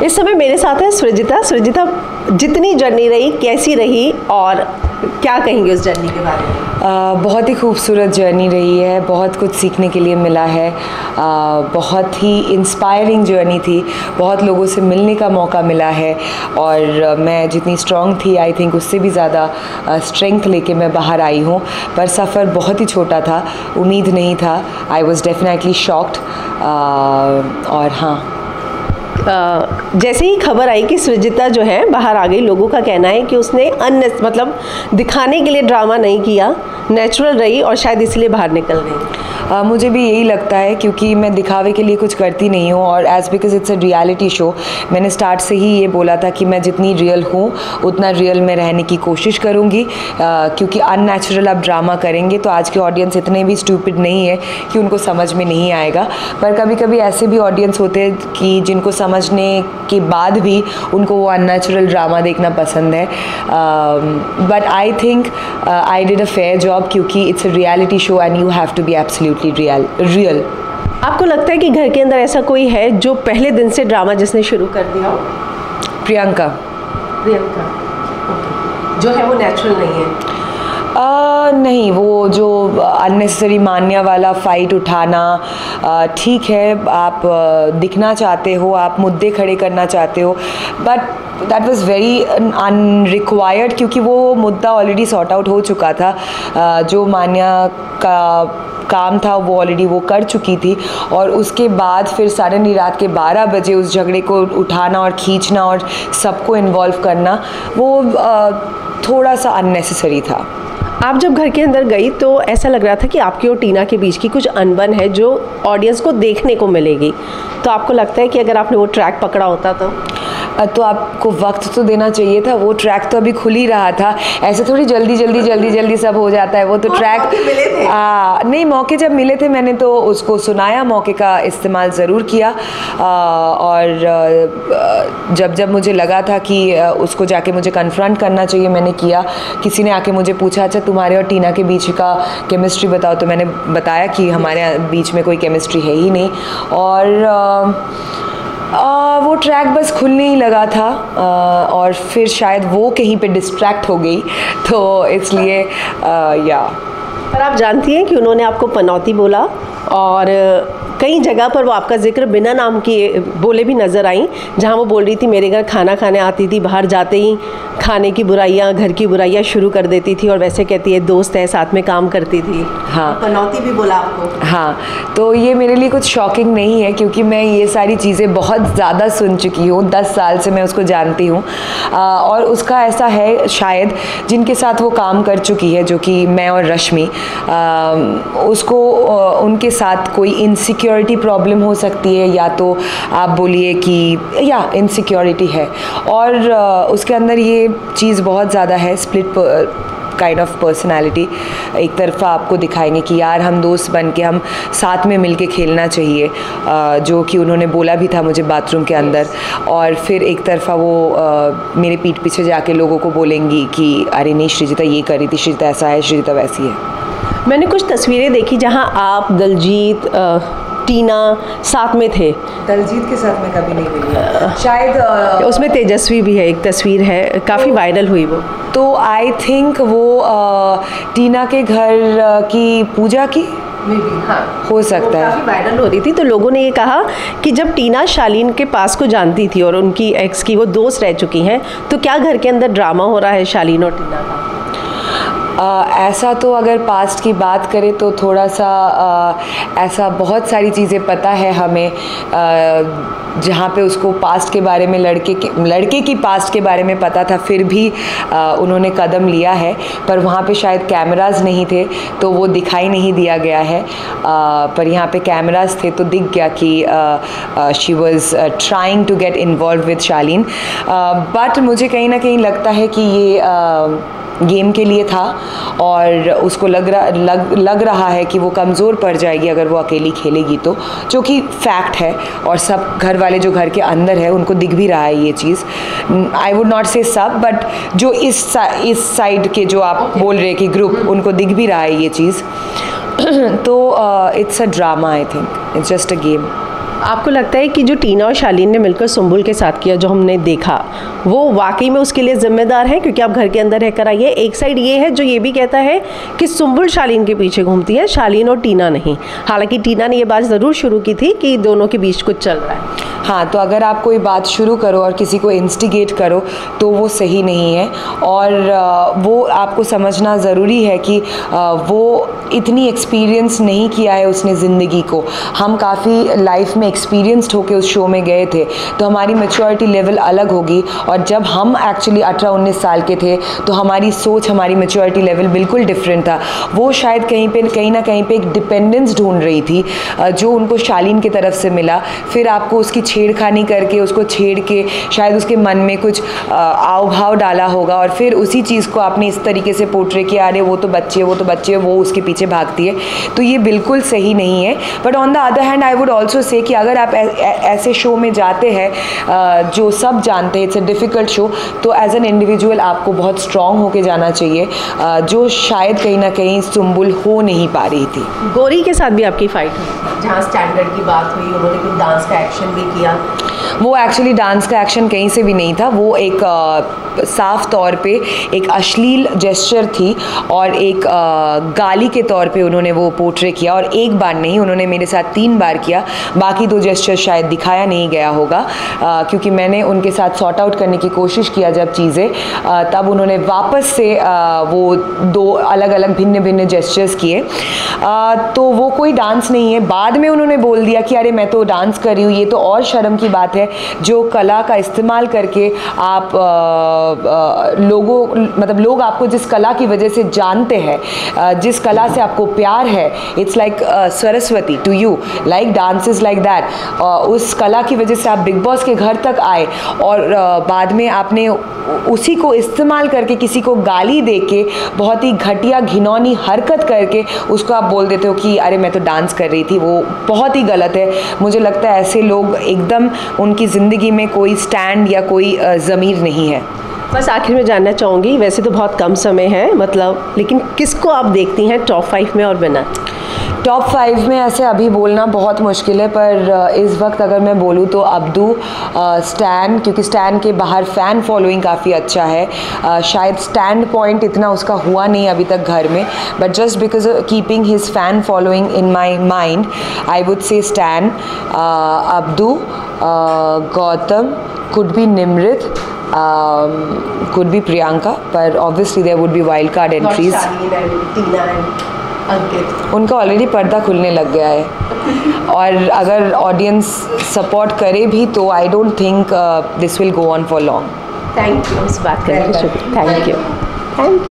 इस समय मेरे साथ है सृजिता। सृजिता, जितनी जर्नी रही कैसी रही और क्या कहेंगे उस जर्नी के बारे में? बहुत ही खूबसूरत जर्नी रही है, बहुत कुछ सीखने के लिए मिला है, बहुत ही इंस्पायरिंग जर्नी थी, बहुत लोगों से मिलने का मौका मिला है और मैं जितनी स्ट्रॉन्ग थी आई थिंक उससे भी ज़्यादा स्ट्रेंथ लेके मैं बाहर आई हूँ। पर सफ़र बहुत ही छोटा था, उम्मीद नहीं था, आई वॉज़ डेफिनेटली शॉक्ड। और हाँ, जैसे ही खबर आई कि सृजिता जो है बाहर आ गई, लोगों का कहना है कि उसने मतलब दिखाने के लिए ड्रामा नहीं किया, नेचुरल रही और शायद इसलिए बाहर निकल गई। मुझे भी यही लगता है क्योंकि मैं दिखावे के लिए कुछ करती नहीं हूँ और as because it's a reality show, मैंने स्टार्ट से ही ये बोला था कि मैं जितनी रियल हूँ उतना रियल में रहने की कोशिश करूँगी, क्योंकि अननेचुरल आप ड्रामा करेंगे तो आज के ऑडियंस इतने भी स्टूपिड नहीं है कि उनको समझ में नहीं आएगा। पर कभी कभी ऐसे भी ऑडियंस होते हैं कि जिनको समझने के बाद भी उनको वो अननेचुरल ड्रामा देखना पसंद है। But I think I did a fair job क्योंकि it's a reality show and you have to be absolutely real. आपको लगता है कि घर के अंदर ऐसा कोई है जो पहले दिन से ड्रामा जिसने शुरू कर दिया हो? प्रियंका जो है वो नेचुरल नहीं है। नहीं, वो जो अननेसेसरी मान्या वाला फ़ाइट उठाना ठीक है, आप दिखना चाहते हो, आप मुद्दे खड़े करना चाहते हो, but that was very unrequired क्योंकि वो मुद्दा ऑलरेडी सॉर्ट आउट हो चुका था। जो मान्या का काम था वो ऑलरेडी वो कर चुकी थी और उसके बाद फिर सडनली रात के 12 बजे उस झगड़े को उठाना और खींचना और सबको इन्वॉल्व करना वो थोड़ा सा अननेसेसरी था। आप जब घर के अंदर गई तो ऐसा लग रहा था कि आपकी और टीना के बीच की कुछ अनबन है जो ऑडियंस को देखने को मिलेगी, तो आपको लगता है कि अगर आपने वो ट्रैक पकड़ा होता तो आपको वक्त तो देना चाहिए था। वो ट्रैक तो अभी खुल ही रहा था, ऐसे थोड़ी जल्दी सब हो जाता है। वो तो ट्रैक मिले थे। नहीं, मौके जब मिले थे मैंने तो उसको सुनाया, मौके का इस्तेमाल ज़रूर किया। और जब मुझे लगा था कि उसको जाके मुझे कन्फ्रंट करना चाहिए मैंने किया। किसी ने आके मुझे पूछा अच्छा तुम्हारे और टीना के बीच का केमिस्ट्री बताओ, तो मैंने बताया कि हमारे बीच में कोई केमिस्ट्री है ही नहीं। और वो ट्रैक बस खुलने ही लगा था और फिर शायद वो कहीं पे डिस्ट्रैक्ट हो गई, तो इसलिए या। पर आप जानती हैं कि उन्होंने आपको पनौती बोला और कई जगह पर वो आपका जिक्र बिना नाम किए बोले भी नज़र आई, जहाँ वो बोल रही थी मेरे घर खाना खाने आती थी, बाहर जाते ही खाने की बुराइयाँ, घर की बुराइयाँ शुरू कर देती थी और वैसे कहती है दोस्त है साथ में काम करती थी। हाँ, पनौती भी बोला आपको। हाँ, तो ये मेरे लिए कुछ शॉकिंग नहीं है क्योंकि मैं ये सारी चीज़ें बहुत ज़्यादा सुन चुकी हूँ, 10 साल से मैं उसको जानती हूँ। और उसका ऐसा है शायद जिनके साथ वो काम कर चुकी है, जो कि मैं और रश्मि, उसको उनके साथ कोई इनसिक्योरिटी प्रॉब्लम हो सकती है, या तो आप बोलिए कि या इनसिक्योरिटी है। और उसके अंदर ये चीज़ बहुत ज़्यादा है, स्प्लिट काइंड ऑफ पर्सनालिटी। एक तरफा आपको दिखाएंगे कि यार हम दोस्त बन के हम साथ में मिलके खेलना चाहिए, जो कि उन्होंने बोला भी था मुझे बाथरूम के अंदर, और फिर एक तरफा वो मेरे पीठ पीछे जाके लोगों को बोलेंगी कि अरे नहीं सृजिता ये कर रही थी, सृजिता ऐसा है, सृजिता वैसी है। मैंने कुछ तस्वीरें देखी जहां आप, दलजीत, टीना साथ में थे। दलजीत के साथ मैं कभी नहीं मिली, शायद उसमें तेजस्वी भी है, एक तस्वीर है काफ़ी वायरल हुई वो। तो आई थिंक वो टीना के घर की पूजा की हाँ, हो सकता है, काफ़ी वायरल हो रही थी। तो लोगों ने ये कहा कि जब टीना शालीन के पास को जानती थी और उनकी एक्स की वो दोस्त रह चुकी हैं, तो क्या घर के अंदर ड्रामा हो रहा है शालीन और टीना का? ऐसा तो अगर पास्ट की बात करें तो थोड़ा सा ऐसा बहुत सारी चीज़ें पता है हमें, जहाँ पे उसको पास्ट के बारे में लड़के की पास्ट के बारे में पता था, फिर भी उन्होंने कदम लिया है। पर वहाँ पे शायद कैमरास नहीं थे तो वो दिखाई नहीं दिया गया है, पर यहाँ पे कैमरास थे तो दिख गया कि she was trying to get involve with Shaleen. But मुझे कहीं ना कहीं लगता है कि ये गेम के लिए था और उसको लग रहा है कि वो कमज़ोर पड़ जाएगी अगर वो अकेली खेलेगी तो, जो कि फैक्ट है। और सब घर वाले जो घर के अंदर है उनको दिख भी रहा है ये चीज़। आई वुड नॉट से सब, बट जो इस साइड के जो आप बोल रहे कि ग्रुप, उनको दिख भी रहा है ये चीज़। तो it's a drama, I think it's just a game. आपको लगता है कि जो टीना और शालीन ने मिलकर सुंबुल के साथ किया, जो हमने देखा, वो वाकई में उसके लिए जिम्मेदार है? क्योंकि आप घर के अंदर रहकर आई है। एक साइड ये है जो ये भी कहता है कि सुंबुल शालीन के पीछे घूमती है, शालीन और टीना नहीं। हालांकि टीना ने ये बात ज़रूर शुरू की थी कि दोनों के बीच कुछ चल रहा है। हाँ, तो अगर आप कोई बात शुरू करो और किसी को इंस्टिगेट करो तो वो सही नहीं है, और वो आपको समझना ज़रूरी है कि वो इतनी एक्सपीरियंस नहीं किया है उसने ज़िंदगी को। हम काफ़ी लाइफ में एक्सपीरियंस्ड होके उस शो में गए थे, तो हमारी मैच्योरिटी लेवल अलग होगी, और जब हम एक्चुअली 18-19 साल के थे तो हमारी सोच, हमारी मैच्योरिटी लेवल बिल्कुल डिफरेंट था। वो शायद कहीं ना कहीं पे एक डिपेंडेंस ढूंढ रही थी जो उनको शालीन की तरफ से मिला। फिर आपको उसकी छेड़खानी करके, उसको छेड़ के शायद उसके मन में कुछ आव भाव डाला होगा, और फिर उसी चीज़ को आपने इस तरीके से पोर्ट्रे किया, अरे वो तो बच्चे वो उसके पीछे भागती है। तो ये बिल्कुल सही नहीं है। But on the other hand I would also say कि अगर आप ऐसे शो में जाते हैं जो सब जानते हैं इट्स अ डिफ़िकल्ट शो, तो एज एन इंडिविजुअल आपको बहुत स्ट्रॉन्ग होके जाना चाहिए, जो शायद कहीं ना कहीं सुंबुल हो नहीं पा रही थी। गौरी के साथ भी आपकी फाइट हुई, जहाँ स्टैंडर्ड की बात हुई, उन्होंने कुछ डांस का एक्शन भी किया। वो एक्चुअली डांस का एक्शन कहीं से भी नहीं था, वो एक साफ तौर पे एक अश्लील जेस्चर थी और एक गाली के तौर पे उन्होंने वो पोर्ट्रे किया, और एक बार नहीं, उन्होंने मेरे साथ 3 बार किया। बाकी 2 जेस्चर शायद दिखाया नहीं गया होगा, क्योंकि मैंने उनके साथ सॉर्ट आउट करने की कोशिश किया जब चीज़ें, तब उन्होंने वापस से वो 2 अलग अलग भिन्न भिन्न जेस्चर्स किए। तो वो कोई डांस नहीं है। बाद में उन्होंने बोल दिया कि अरे मैं तो डांस कर रही हूँ, ये तो और शर्म की बात है। जो कला का इस्तेमाल करके आप लोग आपको जिस कला की वजह से जानते हैं, जिस कला से आपको प्यार है, it's like Saraswati to you, like dance is like that. उस कला की वजह से आप बिग बॉस के घर तक आए, और बाद में आपने उसी को इस्तेमाल करके किसी को गाली देके, बहुत ही घटिया घिनौनी हरकत करके उसको आप बोल देते हो कि अरे मैं तो डांस कर रही थी। वो बहुत ही गलत है। मुझे लगता है ऐसे लोग एकदम, उनकी ज़िंदगी में कोई स्टैंड या कोई ज़मीर नहीं है। बस आखिर में जानना चाहूँगी, वैसे तो बहुत कम समय है मतलब, लेकिन किसको आप देखती हैं टॉप 5 में और विनर? टॉप 5 में ऐसे अभी बोलना बहुत मुश्किल है, पर इस वक्त अगर मैं बोलूँ तो अब्दू, स्टैन, क्योंकि स्टैन के बाहर फ़ैन फॉलोइंग काफ़ी अच्छा है। शायद स्टैंड पॉइंट इतना उसका हुआ नहीं अभी तक घर में, but just because of keeping his fan following in my mind, I would say stand, Abdu, Gautam, could be Nimrit, could be Priyanka, but obviously there would be wild card entries. उनका already पर्दा खुलने लग गया है, और अगर ऑडियंस सपोर्ट करे भी तो I don't think this will go on for long. Thank you, इस बात करने के लिए। Thank you.